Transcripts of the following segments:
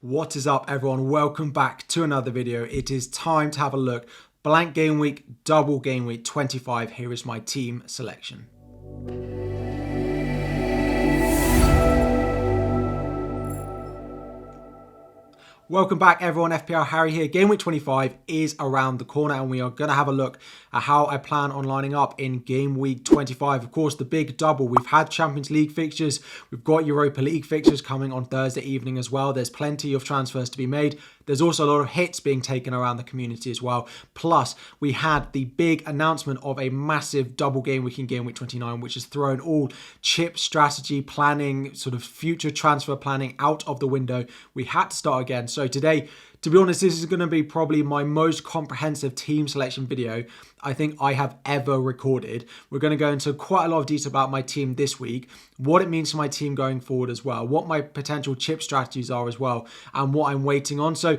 What is up, everyone? Welcome back to another video. It is time to have a look. Blank game week, double game week 25. Here is my team selection. Welcome back, everyone. FPL Harry here. Game week 25 is around the corner and we are going to have a look at how I plan on lining up in game week 25. Of course, the big double. We've had Champions League fixtures. We've got Europa League fixtures coming on Thursday evening as well. There's plenty of transfers to be made. There's also a lot of hits being taken around the community as well. Plus, we had the big announcement of a massive double game week in game week 29, which has thrown all chip strategy planning, sort of future transfer planning out of the window. We had to start again. So today, to be honest, this is going to be probably my most comprehensive team selection video I think I have ever recorded. We're going to go into quite a lot of detail about my team this week, what it means to my team going forward as well, what my potential chip strategies are as well, and what I'm waiting on. So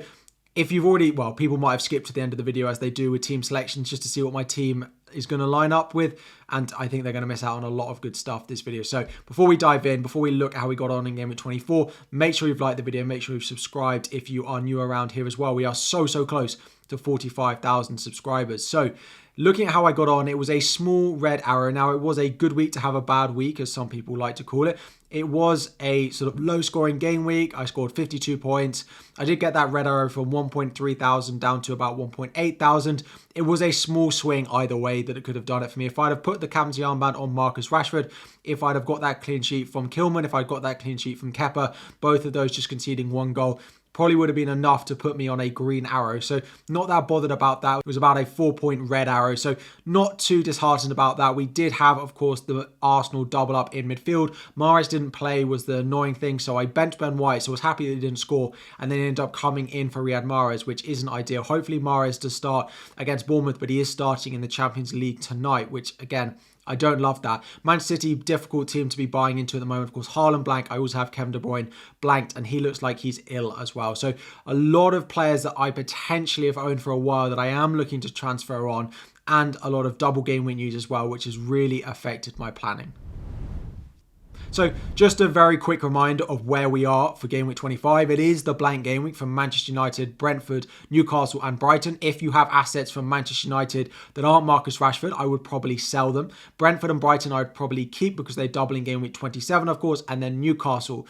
if you've already, well, people might have skipped to the end of the video as they do with team selections just to see what my team is going to line up with, and I think they're going to miss out on a lot of good stuff this video. So before we dive in, before we look at how we got on in game week 24, make sure you've liked the video, make sure you've subscribed if you are new around here as well. We are so close to 45,000 subscribers. So looking at how I got on, it was a small red arrow. Now, it was a good week to have a bad week, as some people like to call it. It was a sort of low-scoring game week. I scored 52 points. I did get that red arrow from 1.3 thousand down to about 1.8 thousand. It was a small swing either way that it could have done it for me. If I'd have put the captaincy armband on Marcus Rashford, if I'd have got that clean sheet from Kilman, if I'd got that clean sheet from Kepa, both of those just conceding one goal, probably would have been enough to put me on a green arrow. So not that bothered about that. It was about a 4-point red arrow. So not too disheartened about that. We did have, of course, the Arsenal double up in midfield. Mahrez didn't play was the annoying thing. So I benched Ben White. So I was happy that he didn't score. And then ended up coming in for Riyad Mahrez, which isn't ideal. Hopefully Mahrez does start against Bournemouth, but he is starting in the Champions League tonight, which again, I don't love that. Manchester City, difficult team to be buying into at the moment. Of course, Haaland blank. I also have Kevin De Bruyne blanked, and he looks like he's ill as well. So a lot of players that I potentially have owned for a while that I am looking to transfer on, and a lot of double game week news as well, which has really affected my planning. So just a very quick reminder of where we are for game week 25. It is the blank game week from Manchester United, Brentford, Newcastle and Brighton. If you have assets from Manchester United that aren't Marcus Rashford, I would probably sell them. Brentford and Brighton I'd probably keep because they double in game week 27, of course. And then Newcastle,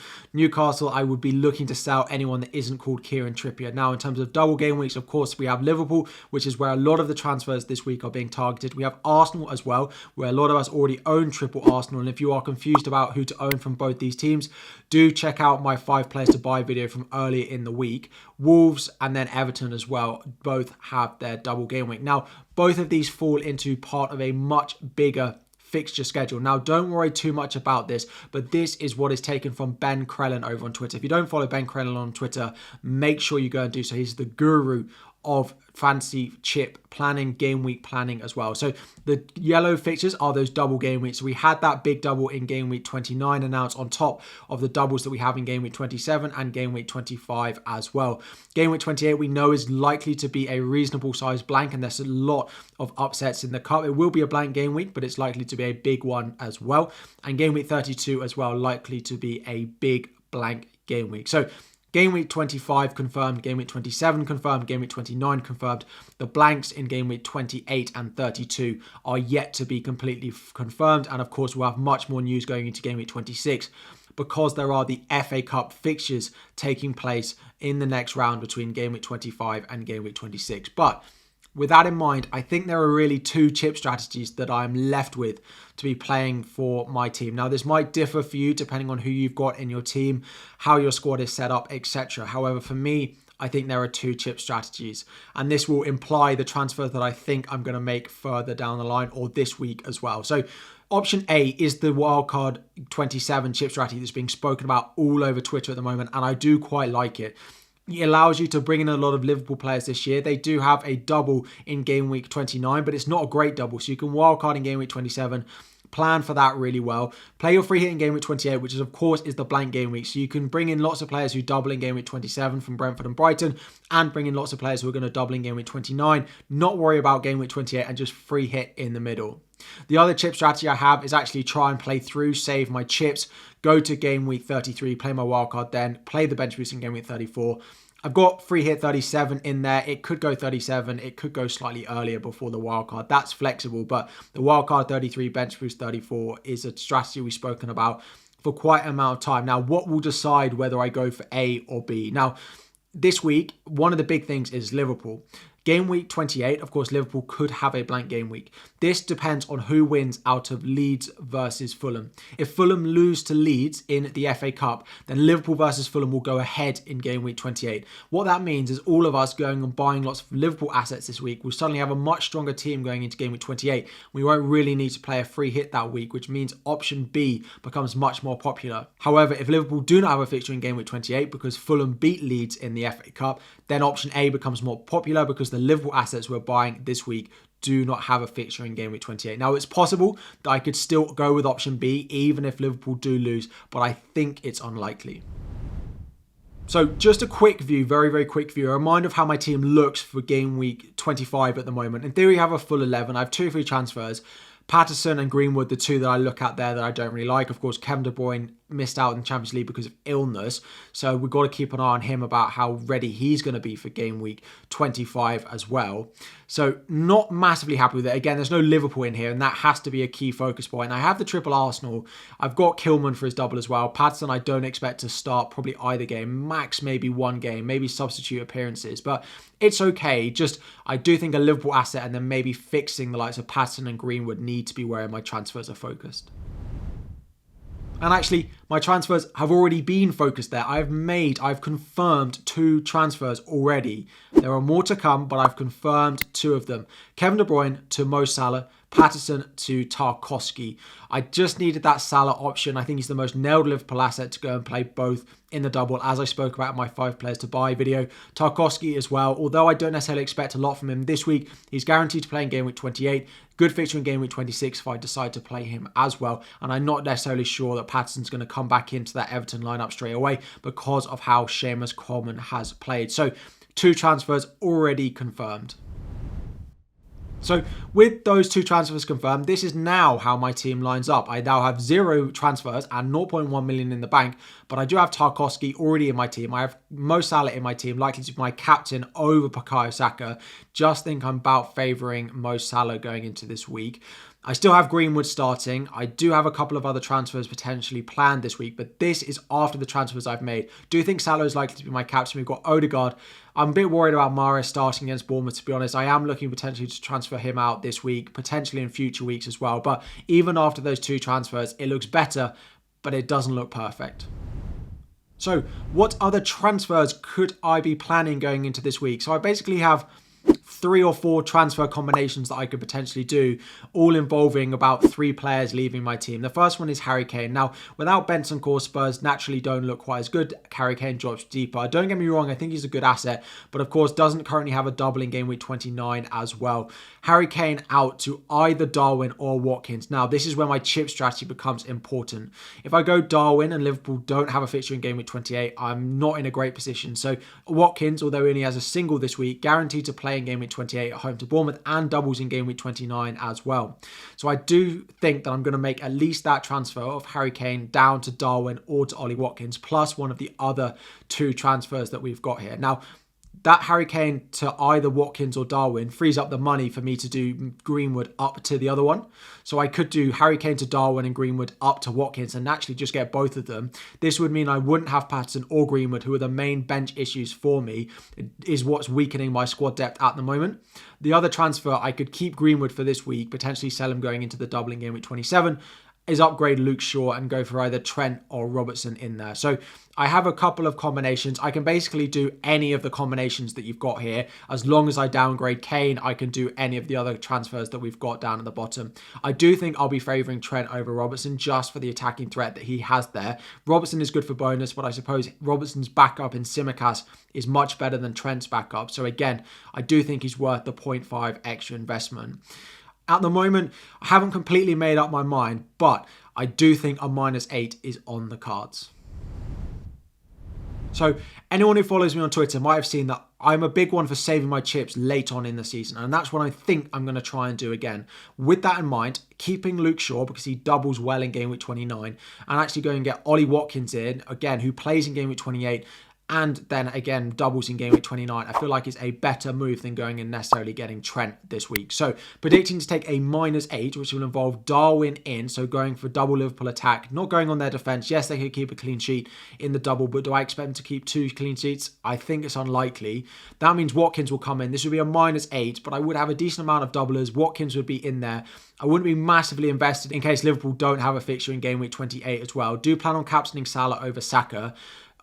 I would be looking to sell anyone that isn't called Kieran Trippier. Now, in terms of double game weeks, of course, we have Liverpool, which is where a lot of the transfers this week are being targeted. We have Arsenal as well, where a lot of us already own triple Arsenal. And if you are confused about who to own from both these teams, do check out my 5 players to buy video from earlier in the week. Wolves and then Everton as well both have their double game week. Now, both of these fall into part of a much bigger fixture schedule. Now, don't worry too much about this, but this is what is taken from Ben Crellin over on Twitter. If you don't follow Ben Crellin on Twitter, make sure you go and do so. He's the guru of fancy chip planning, game week planning as well. So the yellow fixtures are those double game weeks. So we had that big double in game week 29 announced on top of the doubles that we have in game week 27 and game week 25 as well. Game week 28 we know is likely to be a reasonable size blank, and there's a lot of upsets in the cup. It will be a blank game week, but it's likely to be a big one as well. And game week 32 as well, likely to be a big blank game week. So game week 25 confirmed, game week 27 confirmed, game week 29 confirmed. The blanks in game week 28 and 32 are yet to be completely confirmed. And of course, we'll have much more news going into game week 26 because there are the FA Cup fixtures taking place in the next round between game week 25 and game week 26. But with that in mind, I think there are really 2 chip strategies that I'm left with to be playing for my team. Now, this might differ for you depending on who you've got in your team, how your squad is set up, etc. However, for me, I think there are 2 chip strategies, and this will imply the transfer that I think I'm going to make further down the line or this week as well. So option A is the wildcard 27 chip strategy that's being spoken about all over Twitter at the moment, and I do quite like it. It allows you to bring in a lot of Liverpool players this year. They do have a double in game week 29, but it's not a great double. So you can wildcard in game week 27, plan for that really well. Play your free hit in game week 28, which is of course is the blank game week. So you can bring in lots of players who double in game week 27 from Brentford and Brighton, and bring in lots of players who are going to double in game week 29. Not worry about game week 28 and just free hit in the middle. The other chip strategy I have is actually try and play through, save my chips, go to game week 33, play my wildcard, then play the bench boost in game week 34. I've got free hit 37 in there. It could go 37. It could go slightly earlier before the wildcard. That's flexible, but the wildcard 33, bench boost 34 is a strategy we've spoken about for quite an amount of time. Now, what will decide whether I go for A or B? Now, this week, one of the big things is Liverpool. Game week 28, of course, Liverpool could have a blank game week. This depends on who wins out of Leeds versus Fulham. If Fulham lose to Leeds in the FA Cup, then Liverpool versus Fulham will go ahead in game week 28. What that means is all of us going and buying lots of Liverpool assets this week will suddenly have a much stronger team going into game week 28. We won't really need to play a free hit that week, which means option B becomes much more popular. However, if Liverpool do not have a fixture in game week 28 because Fulham beat Leeds in the FA Cup, then option A becomes more popular because the Liverpool assets we're buying this week do not have a fixture in game week 28. Now, it's possible that I could still go with option B even if Liverpool do lose, but I think it's unlikely. So just a quick view, very quick view, a reminder of how my team looks for game week 25 at the moment. In theory, I have a full 11. I have 2 free transfers. Patterson and Greenwood, the two that I look at there that I don't really like. Of course, Kevin De Bruyne missed out in the Champions League because of illness. So we've got to keep an eye on him about how ready he's going to be for game week 25 as well. So not massively happy with it. Again, there's no Liverpool in here, and that has to be a key focus point. I have the triple Arsenal. I've got Kilman for his double as well. Patterson, I don't expect to start probably either game. Max maybe one game, maybe substitute appearances. But it's okay. Just, I do think a Liverpool asset and then maybe fixing the likes of Patterson and Greenwood need to be where my transfers are focused. And actually, my transfers have already been focused there. I've confirmed 2 transfers already. There are more to come, but I've confirmed 2 of them. Kevin De Bruyne to Mo Salah, Patterson to Tarkowski. I just needed that Salah option. I think he's the most nailed Liverpool asset to go and play both in the double, as I spoke about in my 5 players to buy video. Tarkowski as well, although I don't necessarily expect a lot from him this week, he's guaranteed to play in game week 28. Good fixture in game week 26 if I decide to play him as well. And I'm not necessarily sure that Patterson's going to come back into that Everton lineup straight away because of how Seamus Coleman has played. So 2 transfers already confirmed. So with those 2 transfers confirmed, this is now how my team lines up. I now have 0 transfers and 0.1 million in the bank, but I do have Tarkowski already in my team. I have Mo Salah in my team, likely to be my captain over Bukayo Saka. Just think I'm about favouring Mo Salah going into this week. I still have Greenwood starting. I do have a couple of other transfers potentially planned this week, but this is after the transfers I've made. Do think Salah is likely to be my captain. We've got Odegaard. I'm a bit worried about Mahrez starting against Bournemouth, to be honest. I am looking potentially to transfer him out this week, potentially in future weeks as well. But even after those 2 transfers, it looks better, but it doesn't look perfect. So what other transfers could I be planning going into this week? So I basically have 3 or 4 transfer combinations that I could potentially do, all involving about 3 players leaving my team. The first one is Harry Kane. Now, without Bentancur, Spurs naturally don't look quite as good. Harry Kane drops deeper. Don't get me wrong, I think he's a good asset, but of course doesn't currently have a double in game week 29 as well. Harry Kane out to either Darwin or Watkins. Now, this is where my chip strategy becomes important. If I go Darwin and Liverpool don't have a fixture in game week 28, I'm not in a great position. So Watkins, although he only has a single this week, guaranteed to play in game week 28 at home to Bournemouth and doubles in game week 29 as well. So I do think that I'm going to make at least that transfer of Harry Kane down to Darwin or to Ollie Watkins, plus one of the other 2 transfers that we've got here. Now, that Harry Kane to either Watkins or Darwin frees up the money for me to do Greenwood up to the other one. So I could do Harry Kane to Darwin and Greenwood up to Watkins and actually just get both of them. This would mean I wouldn't have Patterson or Greenwood, who are the main bench issues for me. It is what's weakening my squad depth at the moment. The other transfer, I could keep Greenwood for this week, potentially sell him going into the doubling game week 27, is upgrade Luke Shaw and go for either Trent or Robertson in there. So I have a couple of combinations. I can basically do any of the combinations that you've got here. As long as I downgrade Kane, I can do any of the other transfers that we've got down at the bottom. I do think I'll be favouring Trent over Robertson just for the attacking threat that he has there. Robertson is good for bonus, but I suppose Robertson's backup in Tsimikas is much better than Trent's backup. So again, I do think he's worth the 0.5 extra investment. At the moment, I haven't completely made up my mind, but I do think a -8 is on the cards. So anyone who follows me on Twitter might have seen that I'm a big one for saving my chips late on in the season, and that's what I think I'm going to try and do again. With that in mind, keeping Luke Shaw because he doubles well in game week 29, and actually going and get Ollie Watkins in, again, who plays in game week 28, and then again doubles in game week 29. I feel like it's a better move than going and necessarily getting Trent this week. So predicting to take a -8, which will involve Darwin in, so going for double Liverpool attack, not going on their defence. Yes, they could keep a clean sheet in the double, but do I expect them to keep 2 clean sheets? I think it's unlikely. That means Watkins will come in. This would be a -8, but I would have a decent amount of doublers. Watkins would be in there. I wouldn't be massively invested in case Liverpool don't have a fixture in game week 28 as well. Do plan on captaining Salah over Saka.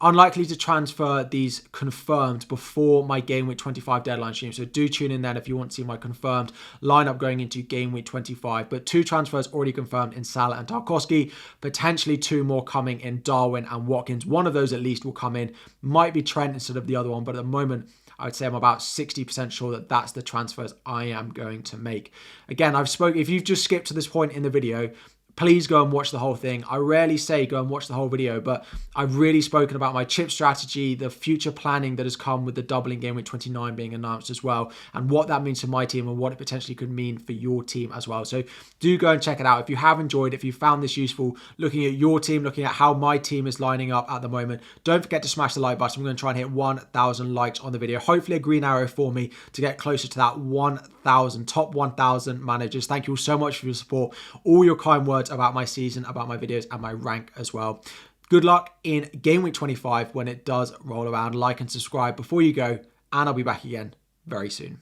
Unlikely to transfer these confirmed before my game week 25 deadline stream. So do tune in then if you want to see my confirmed lineup going into game week 25. But 2 transfers already confirmed in Salah and Tarkowski. Potentially 2 more coming in Darwin and Watkins. One of those at least will come in. Might be Trent instead of the other one. But at the moment, I would say I'm about 60% sure that that's the transfers I am going to make. Again, if you've just skipped to this point in the video, please go and watch the whole thing. I rarely say go and watch the whole video, but I've really spoken about my chip strategy, the future planning that has come with the doubling game week 29 being announced as well, and what that means for my team and what it potentially could mean for your team as well. So do go and check it out. If you have enjoyed, if you found this useful, looking at your team, looking at how my team is lining up at the moment, don't forget to smash the like button. I'm going to try and hit 1,000 likes on the video. Hopefully a green arrow for me to get closer to that 1,000, top 1,000 managers. Thank you all so much for your support, all your kind words about my season, about my videos, and my rank as well. Good luck in game week 25 when it does roll around. Like and subscribe before you go, and I'll be back again very soon.